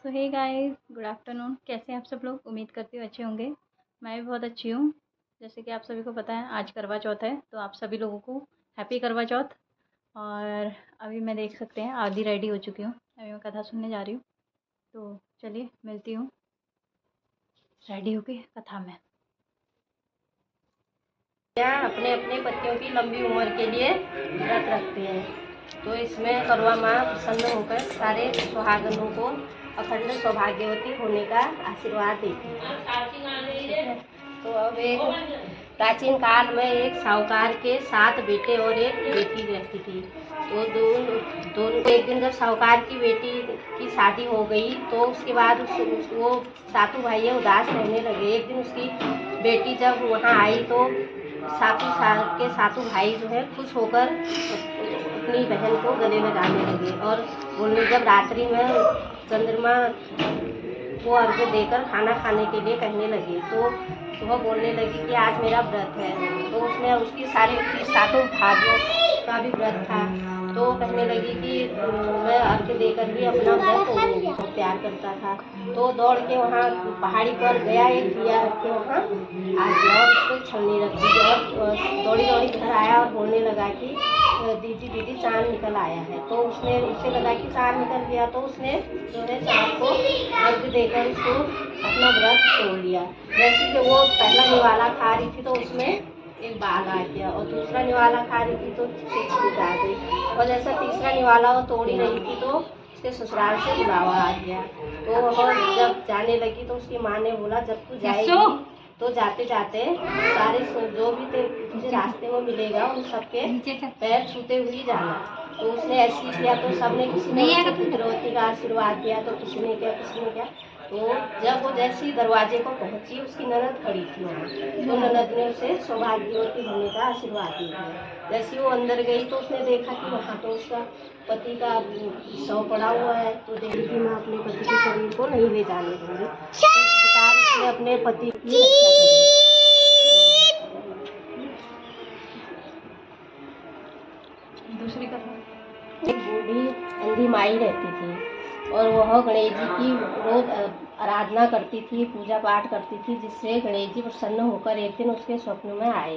सो hey guys, good afternoon. कैसे हैं आप सब लोग? उम्मीद करती हूँ अच्छे होंगे। मैं भी बहुत अच्छी हूँ। जैसे कि आप सभी को पता है आज करवा चौथ है, तो आप सभी लोगों को हैप्पी करवा चौथ। और अभी मैं देख सकते हैं आधी रेडी हो चुकी हूँ। अभी मैं कथा सुनने जा रही हूँ, तो चलिए मिलती हूँ रेडी होके कथा में। अपने अपने पतियों की लंबी उम्र के लिए व्रत रखते हैं। तो इसमें करवा माँ प्रसन्न होकर सारे सुहागनों को अखंड सौभाग्यवती होने का आशीर्वाद देती है। तो अब एक प्राचीन काल में एक साहूकार के 7 बेटे और एक बेटी रहती थी। तो दोनों एक दिन जब साहूकार की बेटी की शादी हो गई, तो उसके बाद वो सातों भाई उदास रहने लगे। एक दिन उसकी बेटी जब वहाँ आई तो सातों भाई जो है खुश होकर अपनी बहन को गले लगाने लगे और बोलने, जब रात्रि में चंद्रमा को अर्घ्य देकर खाना खाने के लिए कहने लगे, तो वह बोलने लगी कि आज मेरा व्रत है। तो उसमें उसकी सातों भाइयों का भी व्रत था। तो कहने लगी कि मैं अर्घ्य देकर भी अपना व्रत तोड़ूंगी। तो प्यार करता था, तो दौड़ के वहाँ पहाड़ी पर गया, एक दिया रख के वहाँ आ गया और उसको छलनी रख दी और दौड़ी दौड़ी घर आया और बोलने लगा कि दीदी दीदी चाँद निकल आया है। तो उसे लगा कि चाँद निकल गया, तो उसने जो है चाँद को अर्घ्य देकर उसको अपना व्रत तोड़ लिया। जैसे कि वो पहला निवाला खा रही थी तो उसमें एक बाघ आ गया, और दूसरा निवाला खा रही थी तो छींट आ गई, और जैसा तीसरा निवाला वो तोड़ ही रही थी तो उसके ससुराल से बुलावा आ गया। तो वह जब जाने लगी तो उसकी माँ ने बोला, जब तू जाएगी तो जाते जाते सारे जो भी तुझे रास्ते में मिलेगा उन सबके पैर छूते हुए जाना। तो उसने ऐसे किया, तो सबने किसी ने पुत्रवती का आशीर्वाद दिया, तो किसी ने क्या। तो जब वो जैसी दरवाजे को पहुंची, उसकी ननद खड़ी थी वहाँ, तो ननद ने उसे सौभाग्यवती होने का आशीर्वाद दिया। जैसे वो अंदर गई तो उसने देखा कि वहाँ तो उसका पति का शव पड़ा हुआ है। तो देखी कि मैं अपने पति के शरीर को नहीं ले जाने दूंगी, तो इस प्रकार उसने अपने पति की रक्षा करी। दूसरी कथा। एक बूढ़ी अंधी माई रहती थी और वह गणेश जी की रोज आराधना करती थी, पूजा पाठ करती थी, जिससे गणेश जी प्रसन्न होकर एक दिन उसके स्वप्न में आए।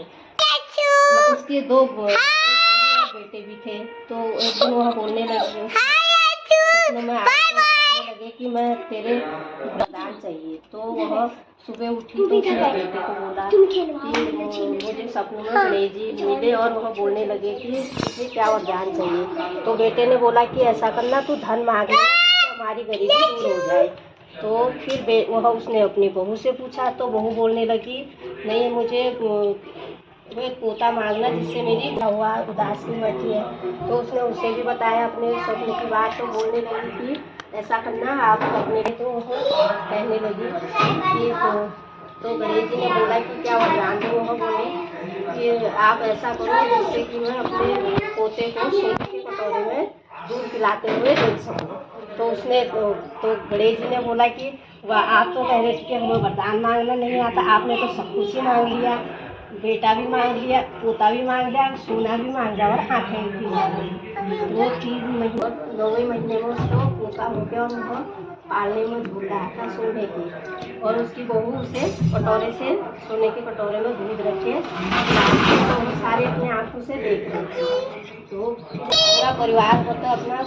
उसके 2 बेटे भी थे। तो एक दिन वह बोलने लगी, स्वप्न में आए तो कहने लगे कि मैं तेरे वरदान चाहिए। तो वह सुबह उठी तो उसने बेटे को बोला कि मुझे सपनों में गणेश जी मिले और वह बोलने लगे कि तुझे क्या वरदान चाहिए। तो बेटे ने बोला कि ऐसा करना, तू धन मांग लेना जिससे हमारी गरीबी दूर हो जाए। तो फिर वह उसने अपनी बहू से पूछा, तो बहू बोलने लगी, नहीं, मुझे वो एक पोता मांगना जिससे मेरी हुआ उदासी मची है। तो उसने उसे भी बताया अपने स्वप्न की बात। तो बोलने लगी कि ऐसा करना आप अपने, तो कहने लगी कि तो गणेश जी ने बोला कि क्या वरदान दो। वह बोले कि आप ऐसा करो जिससे कि मैं अपने पोते को सोने के कटोरे में दूध पिलाते हुए देख सकूँ। तो उसने तो गणेश जी ने बोला कि वह आप तो कह रहे थे कि हमें वरदान मांगना नहीं आता, आपने तो सब कुछ ही मांग लिया, बेटा भी मांग लिया, पोता भी मांग लिया, सोना भी मांग लिया और आँखें भी मांग ली। वो 3 महीने 9वें महीने में उसको पोता हो गया और वह पालने में झूल रहा था सोने की, और उसकी बहू उसे कटोरे से सोने के कटोरे में दूध रखे तो वो सारे अपने आँखों से देख रहे थे। तो पूरा परिवार मतलब अपना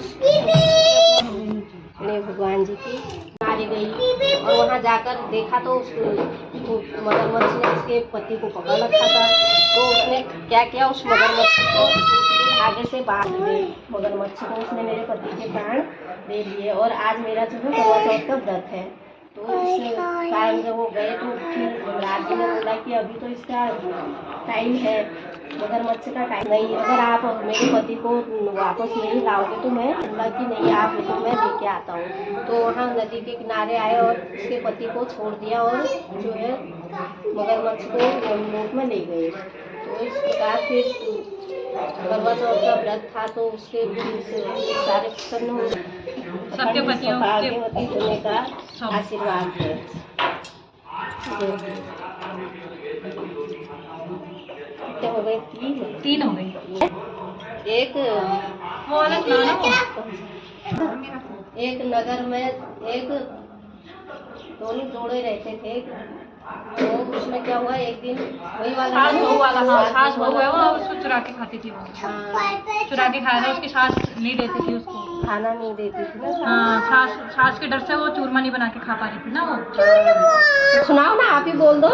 भगवान जी की मारी गई, और वहाँ जाकर देखा तो मगरमच्छ ने उसके पति को पकड़ रखा था। तो उसने क्या किया, उस मगरमच्छ को आगे से बांध दिए। मगरमच्छ को उसने मेरे पति के प्राण दे दिए, और आज मेरा जो है करवा चौथ का व्रत है। तो इस कारण जब वो गए तो फिर राज जी ने बोला कि अभी तो इसका टाइम है, मगरमच्छ का टाइम नहीं, अगर आप मेरे पति को वापस नहीं लाओगे तो मैं बोला कि नहीं, आप तो मैं लेके आता हूँ। तो वहाँ नदी के किनारे आए और उसके पति को छोड़ दिया और जो है मगरमच्छ को यमलोक में ले गए। तो इस प्रकार फिर करवा चौथ का व्रत था, तो उसके सारे प्रसन्न हो सबके पतियों भाग्यवती होने का आशीर्वाद है। क्या हो गए? 3 हो गई। एक वो वाला सुनाओ ना। एक नगर में एक दोनों जोड़े रहते थे, तो उसमें क्या हुआ एक दिन वही वाला सास बहू वाला, हाँ सास बहू है वो, हाँ, उसको चुरा के खाती थी वो, चुरा के खाया था, उसकी सास नहीं देती थी उसको, खाना नहीं देती थी ना। हाँ सास के डर से वो चूरमा नहीं बना के खा पा रही थी ना वो। तो सुनाओ ना, आप ही बोल दो।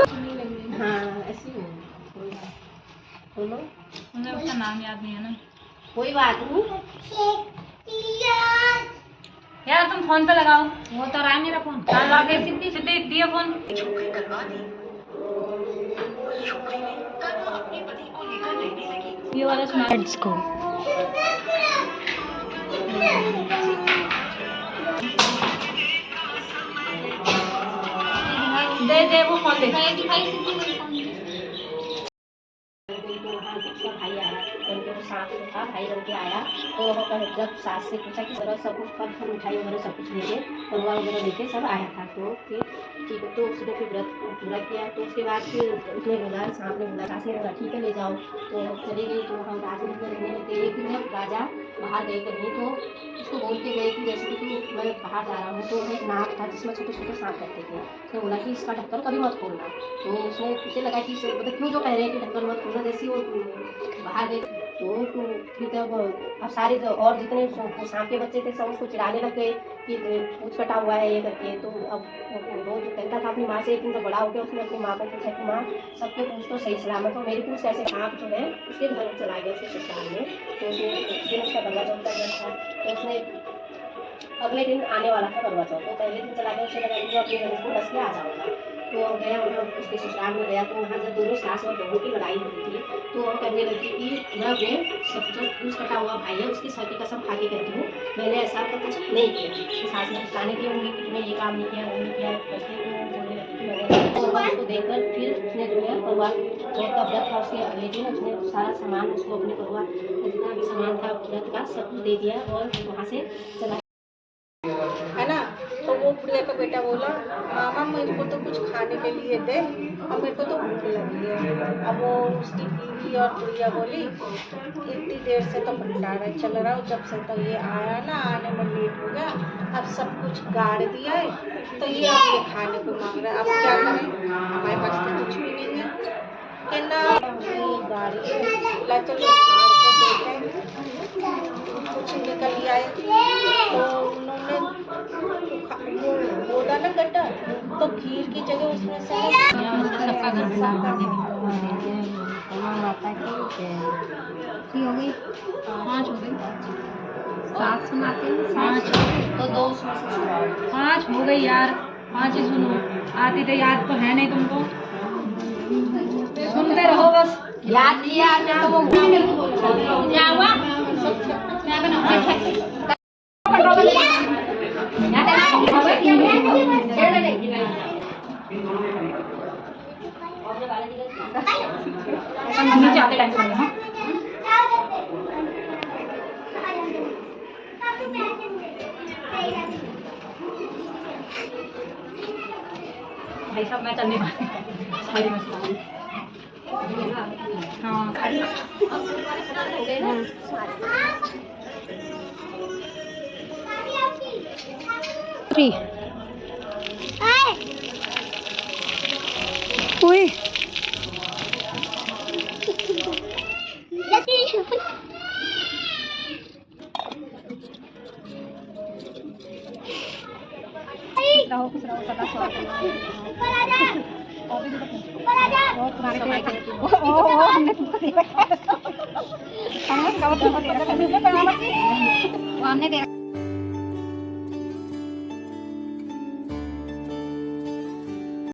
हाँ ऐसी है, बोलो। मुझे उसका नाम याद नहीं है ना। कोई बात नहीं। यार तुम फोन पे लगाओ, वो तो रहा है मेरा फोन, ला के सीधी सीधी दिया फोन। ये वाला सुना को दे वो फोन दे। उसका भाई आया, उनके वो साथ में था, भाई बन के आया, तो वहाँ पर जब सास से पूछा कि तरह सब कुछ फल फूल मिठाई वगैरह सब कुछ लेके, हलवा वगैरह लेके सब आया था, तो फिर ठीक है, तो उसने फिर व्रत पूरा किया, तो उसके बाद फिर उसने बोला, सांप ने बोला, सास ने बोला ठीक है ले जाओ, तो चली गई, तो हम राजमहल में रहने लगे। एक दिन जब राजा बाहर गए कहीं, तो उसको बोल के गए कि जैसे कि मैं बाहर जा रहा हूँ, तो एक नाक था जिसमें छोटे छोटे सांप रहते थे, उसने बोला कि इसका ढक्कन कभी मत खोलना, तो उसने उसे लगा कि मतलब क्यों जो कह रहे हैं कि ढक्कन मत खोलना, जैसे वो बाहर गए, तो फिर जब अब सारे जो और जितने सांप के बच्चे थे सब उसको चिढ़ाने लग गए कि पूछ कटा हुआ है ये करके। तो अब वो जो कहता था अपनी माँ से, एक दिन जब बड़ा हो गया उसने अपनी माँ को पूछा कि माँ सबके पूछ तो सही सलामत हो, मेरी पूछ कैसे? सांप जो है उसके घर में चला गया, उसके ससुराल में, तो उसने उस दिन उसका करवा चौथ का दिन था, तो उसने अगले दिन आने वाला था करवा चौथ, तो पहले दिन चला गया, उसे लगा कि वो अपने घर को डस के आ जाऊँगा, तो गया मतलब उसके ससुराल में गया, तो वहाँ जब दोनों सास और बहू की लड़ाई हुई थी, तो वो कहने लगी कि मैं अपने सब जो पूछ कटा हुआ भाई है उसकी सर की कसम खा के कहती हूँ मैंने ऐसा कुछ नहीं किया। तो सास ने बताने की होंगी कि तुमने ये काम नहीं किया, वो नहीं किया, बच्चे को बोलने लगी कि मैंने, तो उसको देखकर फिर उसने जो है करवा चौथ का व्रत था, उसके अगले दिन उसने सारा सामान उसको अपने करवा जितना भी सामान था व्रत का सब कुछ दे दिया और वहाँ से चला, है ना। तो वो बुढ़िया का बेटा बोला मामा मेरे को तो कुछ खाने के लिए दे और मेरे को तो भूख लगी है। अब वो उसकी बीवी और बुढ़िया बोली इतनी देर से तो भंडारा चल रहा हो, जब से तो ये आया ना, आने में लेट हो गया, अब सब कुछ गाड़ दिया है, तो ये अब ये खाने को मांग रहा है, अब क्या करें, हमारे पास तो कुछ भी नहीं है। कहना ये गाड़ी है, बोला चलो कुछ निकल आए, तो उन्होंने वो बोला ना गट्टा, तो खीर की जगह उसमें से सबका घर बुला कर देंगे। माता की हो गई 5 हो गई, 7 सुनाते हैं, 5 तो 2 उसमें से सुनाओ। 5 हो गई यार, 5 ही सुनो, आती तो याद तो है नहीं तुमको, सुनते रहो बस। याद किया तो वो क्या हुआ? क्या बना? नीचे आते टाइम खाना भाई साहब मैं चलने वाली सारी मसला हाँ ओए खुश रहो सदा हमने तुमको देखा हमने